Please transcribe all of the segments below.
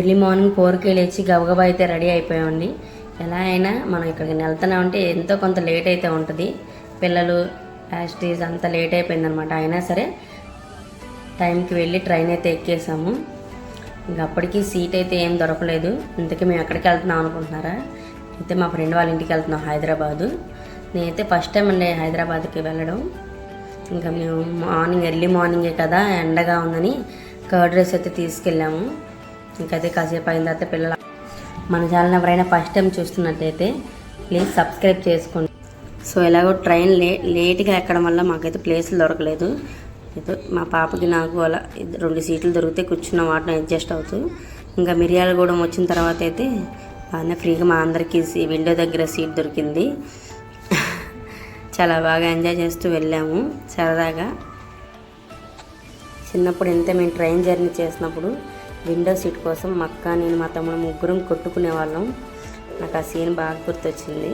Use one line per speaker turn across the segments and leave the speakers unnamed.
Early morning 4కి లేచి గబగబా అయితే రెడీ అయిపోయామండి. ఎలా అయినా మనం ఇక్కడికి వెళ్తున్నామంటే ఎంతో కొంత లేట్ అయితే ఉంటుంది. పిల్లలు యాస్టీస్ అంతా లేట్ అయిపోయిందనమాట. అయినా సరే టైంకి వెళ్ళి ట్రైన్ అయితే ఎక్కేసాము. ఇంకా అప్పటికి సీట్ అయితే ఏం దొరకలేదు. ఇంతకీ మేము ఎక్కడికి వెళ్తున్నాం అనుకుంటున్నారా? అయితే మా ఫ్రెండ్ వాళ్ళ ఇంటికి వెళ్తున్నాం, హైదరాబాదు. నేనైతే ఫస్ట్ టైం అండి హైదరాబాద్కి వెళ్ళడం. ఇంకా మేము మార్నింగ్ ఎర్లీ మార్నింగే కదా, ఎండగా ఉందని కర్డ్ రైస్ అయితే తీసుకెళ్ళాము. ఇంకైతే కాసేపు అయిన తర్వాత పిల్లలు మన ఛానల్ ఎవరైనా ఫస్ట్ టైం చూస్తున్నట్టయితే ప్లీజ్ సబ్స్క్రైబ్ చేసుకోండి. సో ఎలాగో ట్రైన్ లేట్గా ఎక్కడం వల్ల మాకైతే ప్లేస్లు దొరకలేదు. అయితే మా పాపకి నాకు అలా 2 సీట్లు దొరికితే కూర్చున్న వాటిని అడ్జస్ట్ అవుతూ, ఇంకా మిర్యాలగూడెం వచ్చిన తర్వాత అయితే బాగానే ఫ్రీగా మా అందరికీ విండో దగ్గర సీట్ దొరికింది. చాలా బాగా ఎంజాయ్ చేస్తూ వెళ్ళాము సరదాగా. చిన్నప్పుడు ఎంత మేము ట్రైన్ జర్నీ చేసినప్పుడు విండో సీట్ కోసం మా అక్క, నేను, మా తమ్ముడు ముగ్గురం కొట్టుకునే వాళ్ళం. నాకు ఆ సీన్ బాగా గుర్తొచ్చింది.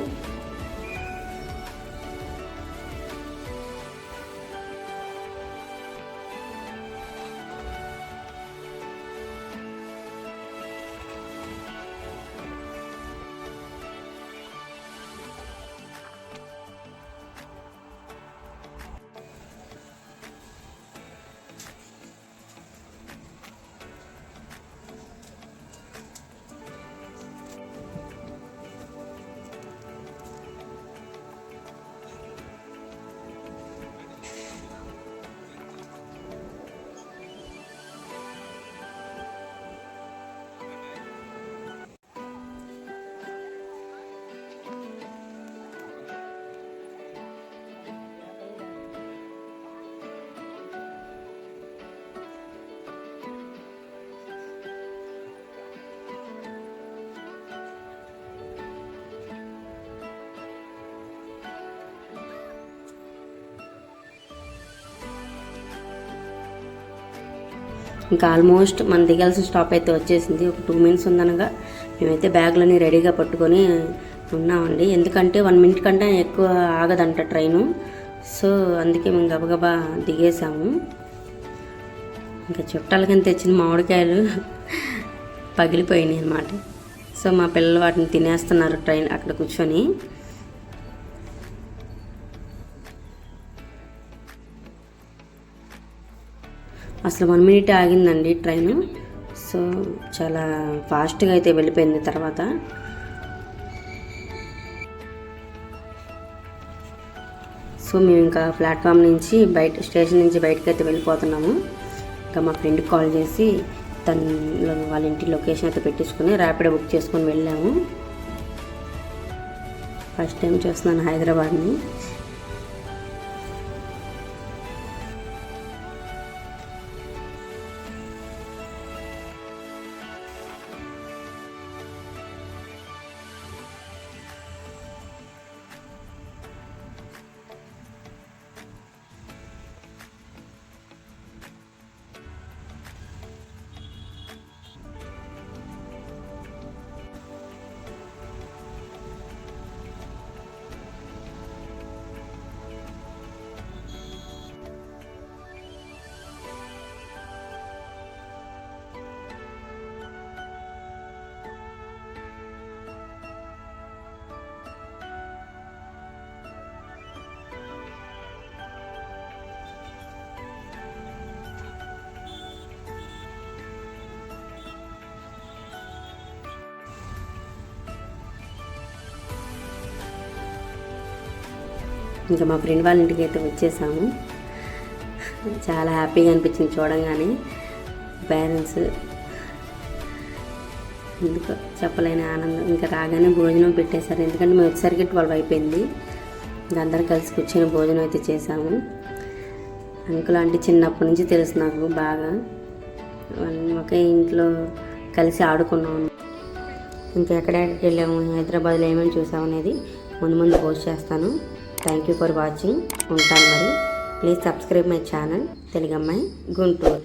ఇంకా ఆల్మోస్ట్ మనం దిగాల్సిన స్టాప్ అయితే వచ్చేసింది. ఒక 2 మినిట్స్ ఉందనగా మేమైతే బ్యాగ్లని రెడీగా పట్టుకొని ఉన్నామండి. ఎందుకంటే 1 మినిట్ కంటే ఎక్కువ ఆగదంట ట్రైను. సో అందుకే మేము గబగబా దిగేసాము. ఇంకా చుట్టాలకని తెచ్చిన మామిడికాయలు పగిలిపోయినాయి అన్నమాట. సో మా పిల్లలు వాటిని తినేస్తున్నారు ట్రైన్ అక్కడ కూర్చొని. అసలు 1 మినిట్ ఆగిందండి ట్రైను. సో చాలా ఫాస్ట్గా అయితే వెళ్ళిపోయింది తర్వాత. సో మేము ఇంకా ప్లాట్ఫామ్ నుంచి స్టేషన్ నుంచి బయటకు అయితే వెళ్ళిపోతున్నాము. ఇంకా మా ఫ్రెండ్కి కాల్ చేసి వాళ్ళ ఇంటి లొకేషన్ అయితే పెట్టించుకొని ర్యాపిడో బుక్ చేసుకొని వెళ్ళాము. ఫస్ట్ టైం చూస్తున్నాను హైదరాబాద్ని. ఇంకా మా ఫ్రెండ్ వాళ్ళ ఇంటికి అయితే వచ్చేసాము. చాలా హ్యాపీగా అనిపించింది చూడంగానే. పేరెంట్స్ ఎందుకు చెప్పలేని ఆనందం. ఇంకా రాగానే భోజనం పెట్టేశారు. ఎందుకంటే మేము వచ్చేసరికి 12 అయిపోయింది. ఇంకా అందరం కలిసి కూర్చొని భోజనం అయితే చేసాము. అంకుల్ అంటే చిన్నప్పటి నుంచి తెలుసు నాకు బాగా. ఒకే ఇంట్లో కలిసి ఆడుకున్నాము. ఇంకా ఎక్కడెక్కడికి వెళ్ళాము, హైదరాబాద్లో ఏమేమి చూసాము అనేది ముందు పోస్ట్ చేస్తాను. Thank you for watching. ఉంటాను మరి. ప్లీజ్ సబ్స్క్రైబ్ మై ఛానల్ తెలుగమ్మాయి గుంటూరు.